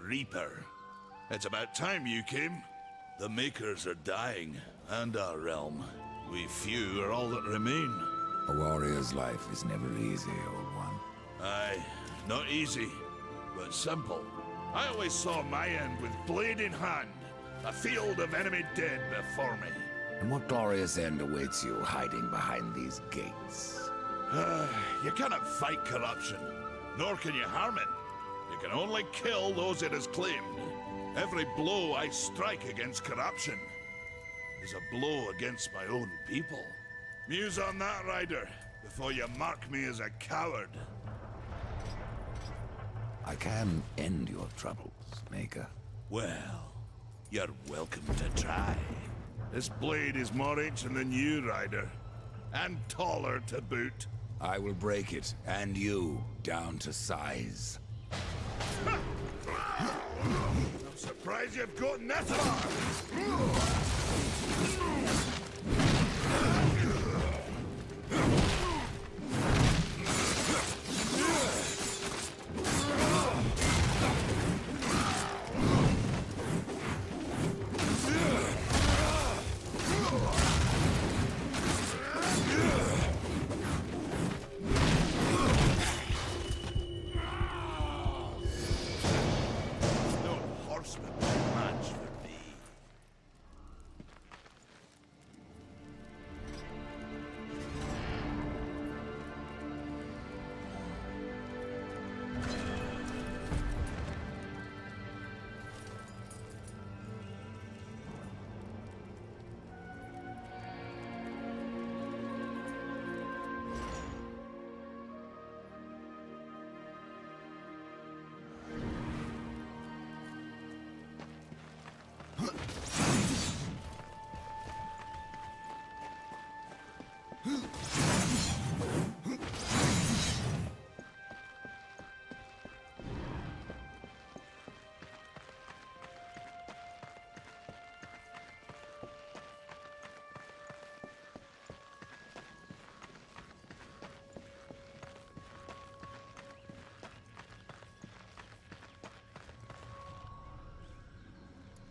Reaper. It's about time you came. The Makers are dying, and our realm. We few are all that remain. A warrior's life is never easy, old one. Aye, not easy, but simple. I always saw my end with blade in hand, a field of enemy dead before me. And what glorious end awaits you hiding behind these gates? You cannot fight corruption, nor can you harm it. You can only kill those it has claimed. Every blow I strike against corruption is a blow against my own people. Muse on that, Ryder, before you mark me as a coward. I can end your troubles, Maker. Well, you're welcome to try. This blade is more ancient than you, Ryder, and taller to boot. I will break it, and you, down to size. I'm surprised you've gotten that far!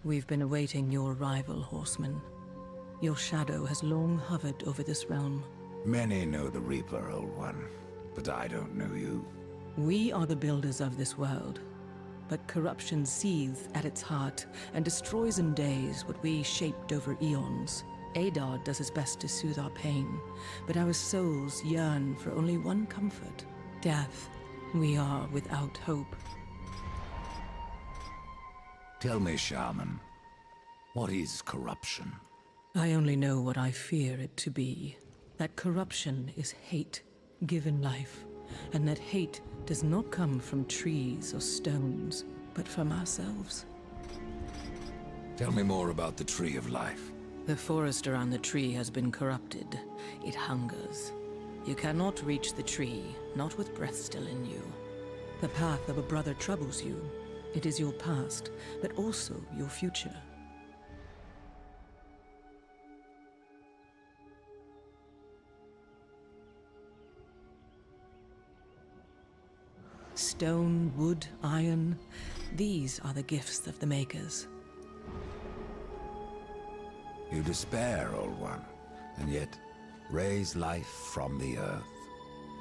We've been awaiting your arrival, horseman. Your shadow has long hovered over this realm. Many know the Reaper, old one, but I don't know you. We are the builders of this world, but corruption seethes at its heart and destroys in days what we shaped over eons. Adar does his best to soothe our pain, but our souls yearn for only one comfort: death. We are without hope. Tell me, Shaman, what is corruption? I only know what I fear it to be. That corruption is hate, given life, and that hate does not come from trees or stones, but from ourselves. Tell me more about the Tree of Life. The forest around the tree has been corrupted. It hungers. You cannot reach the tree, not with breath still in you. The path of a brother troubles you. It is your past, but also your future. Stone, wood, iron, these are the gifts of the Makers. You despair, old one, and yet raise life from the earth.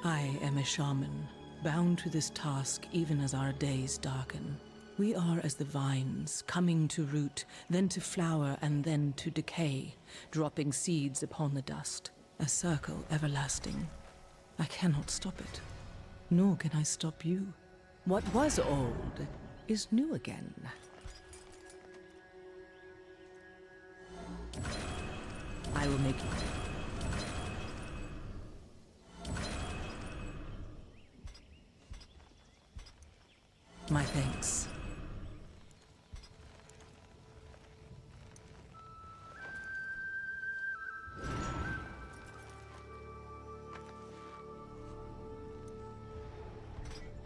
I am a shaman, bound to this task even as our days darken. We are as the vines, coming to root, then to flower, and then to decay, dropping seeds upon the dust. A circle everlasting. I cannot stop it, nor can I stop you. What was old is new again. I will make my thanks.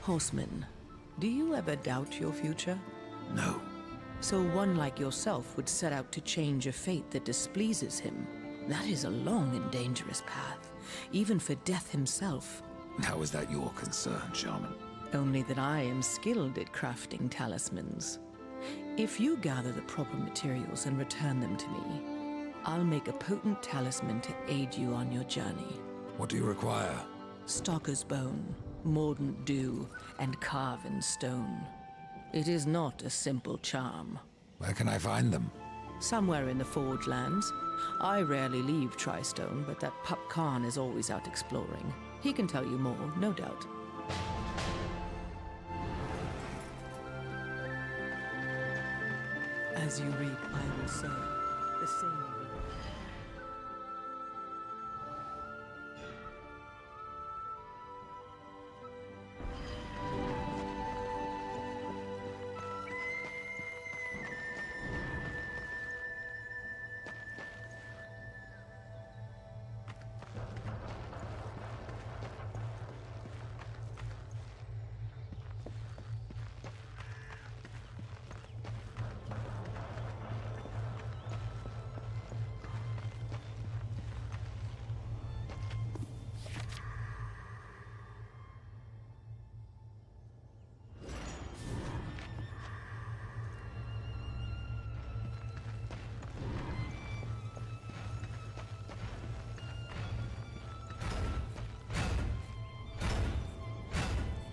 Horseman, do you ever doubt your future? No. So one like yourself would set out to change a fate that displeases him. That is a long and dangerous path, even for death himself. How is that your concern, Shaman? Only that I am skilled at crafting talismans. If you gather the proper materials and return them to me, I'll make a potent talisman to aid you on your journey. What do you require? Stalker's bone, mordant dew, and carven stone. It is not a simple charm. Where can I find them? Somewhere in the Forge lands. I rarely leave Tristone, but that pup Khan is always out exploring. He can tell you more, no doubt. As you reap, I will sow. The same will be.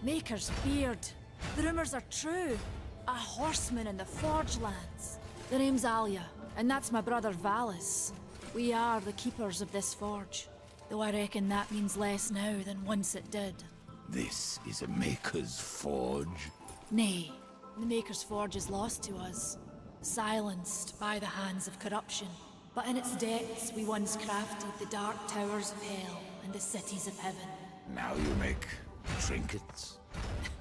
Maker's beard. The rumors are true. A horseman in the Forge lands. The name's Alia, and that's my brother Valis. We are the keepers of this forge, though I reckon that means less now than once it did. This is a Maker's Forge? Nay, the Maker's Forge is lost to us, silenced by the hands of corruption. But in its depths we once crafted the dark towers of hell and the cities of heaven. Now you make trinkets?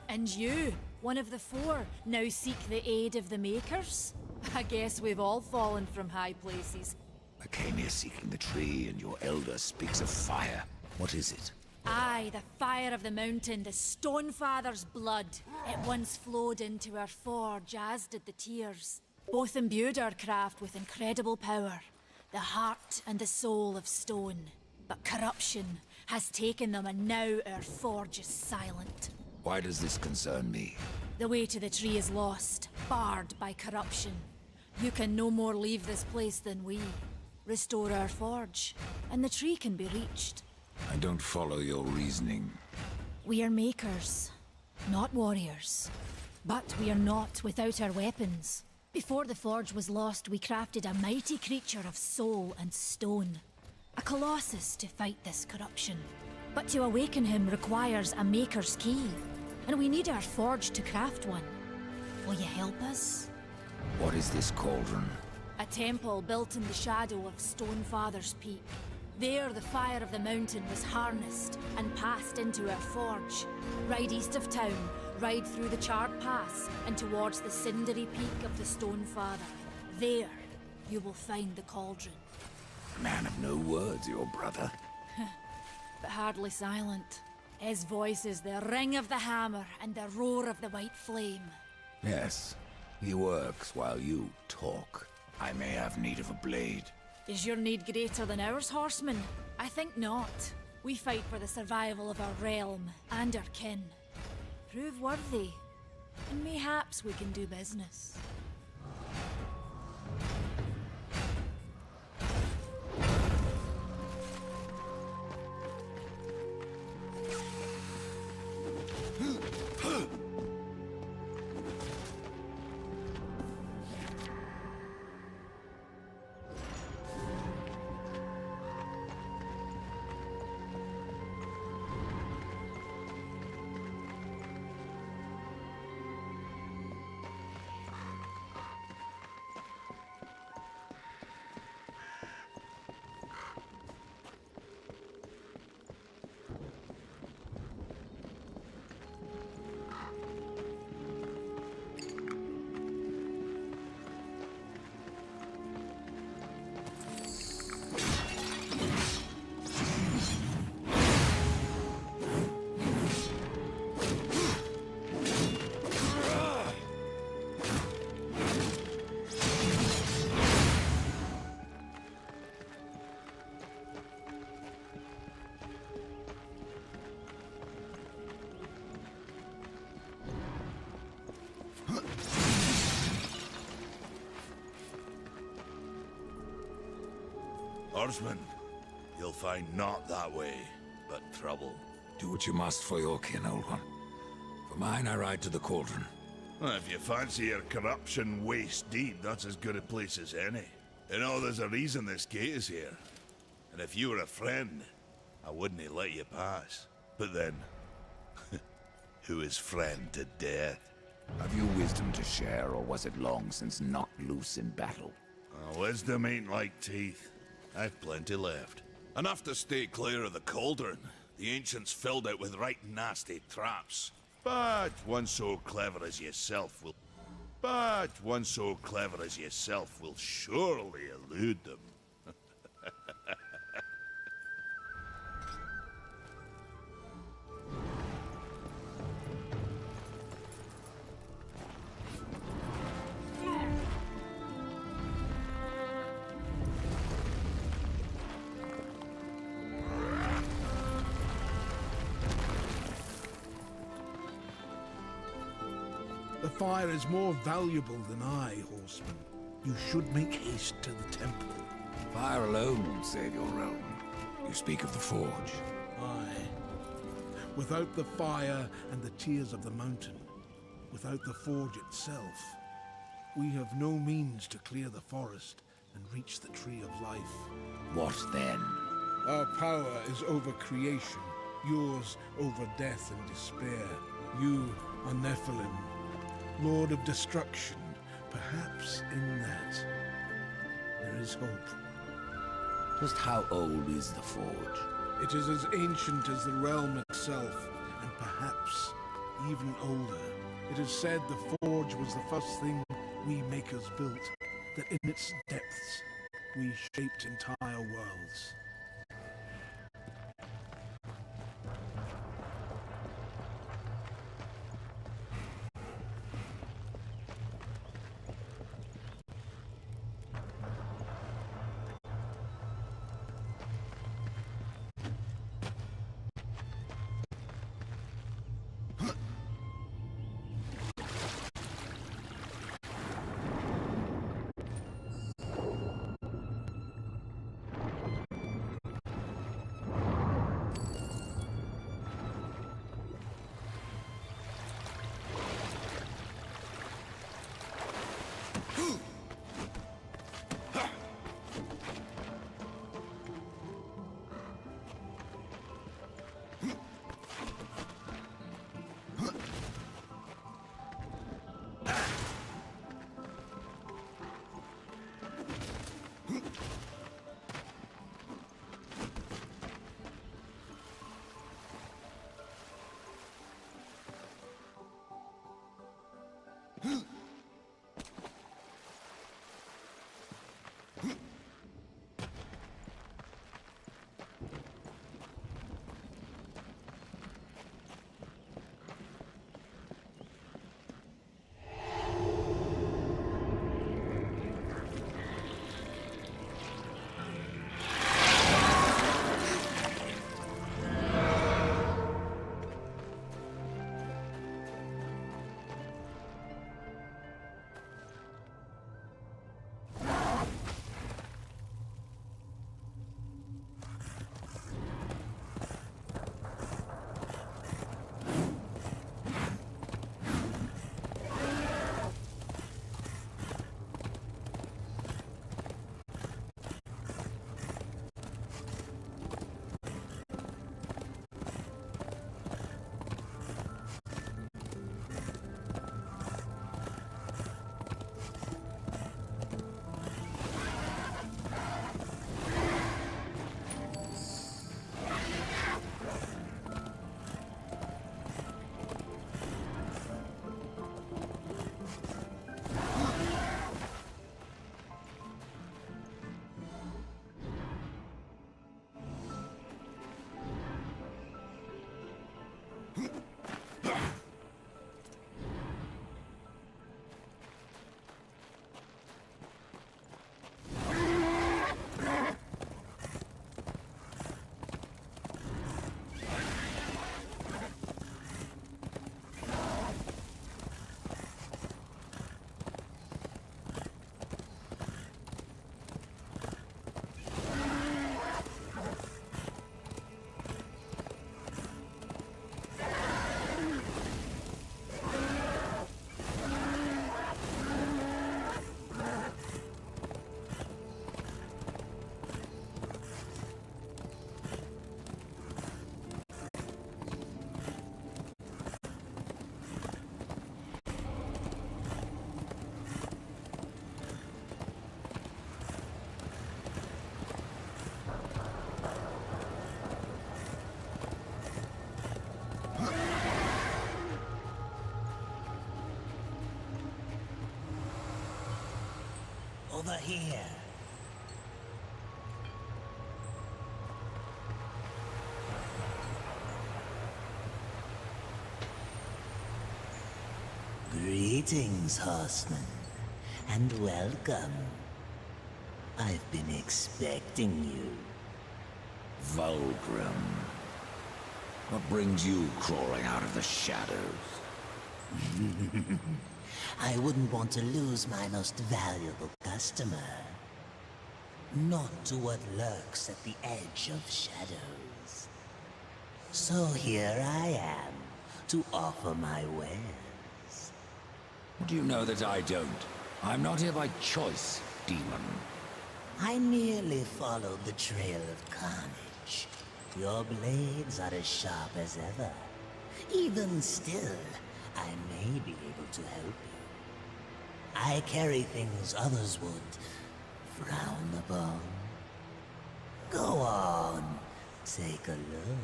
And you, one of the four, now seek the aid of the Makers? I guess we've all fallen from high places. I came here seeking the tree, and your elder speaks of fire. What is it? Aye, the fire of the mountain, the Stonefather's blood. It once flowed into our forge, as did the tears. Both imbued our craft with incredible power, the heart and the soul of stone. But corruption has taken them, and now our forge is silent. Why does this concern me? The way to the tree is lost, barred by corruption. You can no more leave this place than we. Restore our forge, and the tree can be reached. I don't follow your reasoning. We are makers, not warriors. But we are not without our weapons. Before the forge was lost, we crafted a mighty creature of soul and stone. A colossus to fight this corruption. But to awaken him requires a maker's key. And we need our forge to craft one. Will you help us? What is this cauldron? A temple built in the shadow of Stonefather's Peak. There the fire of the mountain was harnessed and passed into our forge. Ride east of town, ride through the charred pass and towards the cindery peak of the Stonefather. There you will find the cauldron. Man of no words, your brother. But hardly silent. His voice is the ring of the hammer and the roar of the white flame. Yes, he works while you talk. I may have need of a blade. Is your need greater than ours, horseman? I think not. We fight for the survival of our realm and our kin. Prove worthy, and mayhaps we can do business. Horseman, you'll find naught that way, but trouble. Do what you must for your kin, old one. For mine, I ride to the cauldron. Well, if you fancy your corruption waist deep, that's as good a place as any. You know, there's a reason this gate is here. And if you were a friend, I wouldn't let you pass. But then, who is friend to death? Have you wisdom to share, or was it long since knocked loose in battle? Wisdom ain't like teeth. I've plenty left. Enough to stay clear of the cauldron. The ancients filled it with right nasty traps. But one so clever as yourself will... surely elude them. The fire is more valuable than I, horseman. You should make haste to the temple. Fire alone won't save your realm. You speak of the forge. Aye. Without the fire and the tears of the mountain, without the forge itself, we have no means to clear the forest and reach the tree of life. What then? Our power is over creation, yours over death and despair. You are Nephilim, Lord of Destruction. Perhaps in that, there is hope. Just how old is the forge? It is as ancient as the realm itself, and perhaps even older. It is said the forge was the first thing we makers built, that in its depths we shaped entire worlds. over here. Greetings, horseman, and welcome. I've been expecting you. Vulgrim. What brings you crawling out of the shadows? I wouldn't want to lose my most valuable customer. Not to what lurks at the edge of shadows. So here I am, to offer my wares. Do you know that I don't? I'm not here by choice, demon. I merely followed the trail of carnage. Your blades are as sharp as ever. Even still, I may be able to help you. I carry things others would frown upon. Go on, take a look.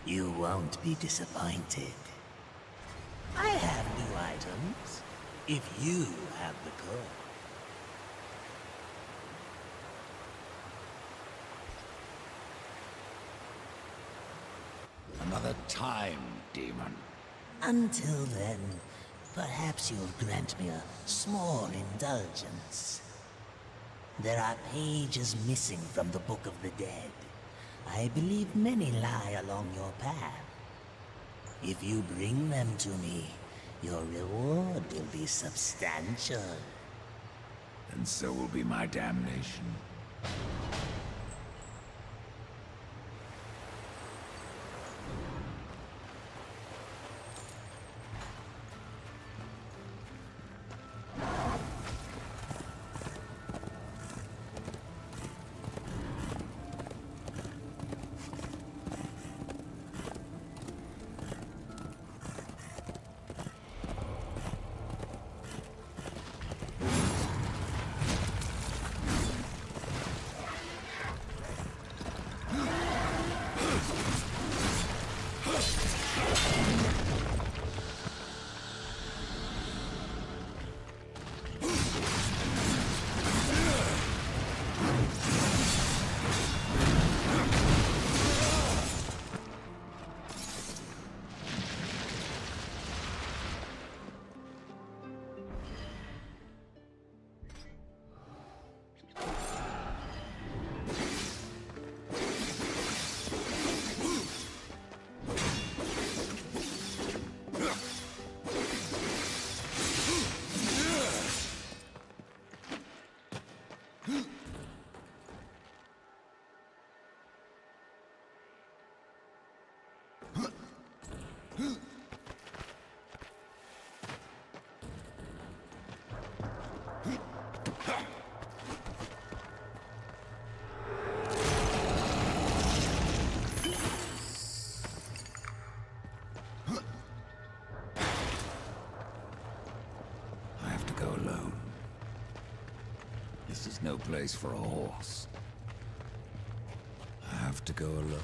You won't be disappointed. I have new items, if you have the code. Another time, demon. Until then, perhaps you'll grant me a small indulgence. There are pages missing from the Book of the Dead. I believe many lie along your path. If you bring them to me, your reward will be substantial. And so will be my damnation. This is no place for a horse. I have to go alone.